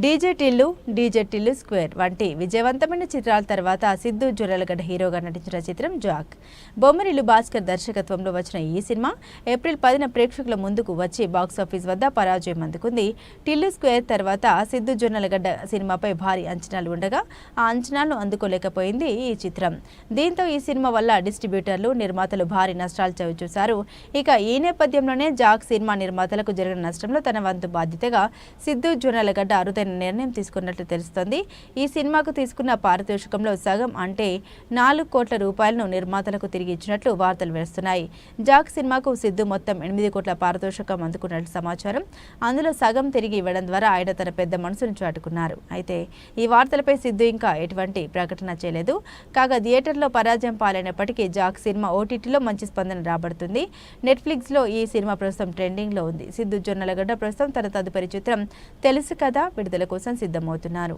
DJ Tillu square వంటి విజయవంతమైన చిత్రాల తర్వాత సిద్ధు జొన్నలగడ్డ హీరోగా నటించిన చిత్రం జాక్. బొమ్మరిల్లు భాస్కర్ దర్శకత్వంలో వచ్చిన ఈ సినిమా ఏప్రిల్ 10న ప్రేక్షకుల ముందుకు వచ్చి బాక్సాఫీస్ వద్ద పరాజయం అందుకుంది. టిల్లు స్క్వేర్ తర్వాత సిద్ధు జొన్నలగడ్డ సినిమాపై భారీ అంచనాలు ఉండగా ఆ అంచనాలను అందుకోలేకపోయింది ఈ చిత్రం. దీంతో ఈ సినిమా వల్ల డిస్ట్రిబ్యూటర్లు, నిర్మాతలు భారీ నష్టాలు చవిచూశారు. ఇక ఈ నేపథ్యంలోనే జాక్ సినిమా నిర్మాతలకు జరిగిన నష్టంలో తన వంతు బాధ్యతగా సిద్ధు జొన్నలగడ్డ అరుదైన నిర్ణయం తీసుకున్నట్లు తెలుస్తోంది. ఈ సినిమాకు తీసుకున్న పారితోషికంలో సగం అంటే 4 కోట్ల రూపాయలను నిర్మాతలకు తిరిగి ఇచ్చినట్లు వార్తలు వేస్తున్నాయి. జాక్ సినిమాకు సిద్ధు మొత్తం 8 కోట్ల పారితోషికం అందుకున్నట్లు సమాచారం. అందులో సగం తిరిగి ఇవ్వడం ద్వారా ఆయన తన పెద్ద మనసును చాటుకున్నారు. అయితే ఈ వార్తలపై సిద్ధు ఇంకా ఎటువంటి ప్రకటన చేయలేదు. కాగా థియేటర్లో పరాజయం పాలైనప్పటికీ జాక్ సినిమా ఓటీటీలో మంచి స్పందన రాబడుతుంది. నెట్ఫ్లిక్స్లో ఈ సినిమా ప్రస్తుతం ట్రెండింగ్లో ఉంది. సిద్ధు జొన్నలగడ్డ ప్రస్తుతం తన తదుపరి చిత్రం తెలుసు కదా విడుదల కోసం సిద్ధమవుతున్నారు.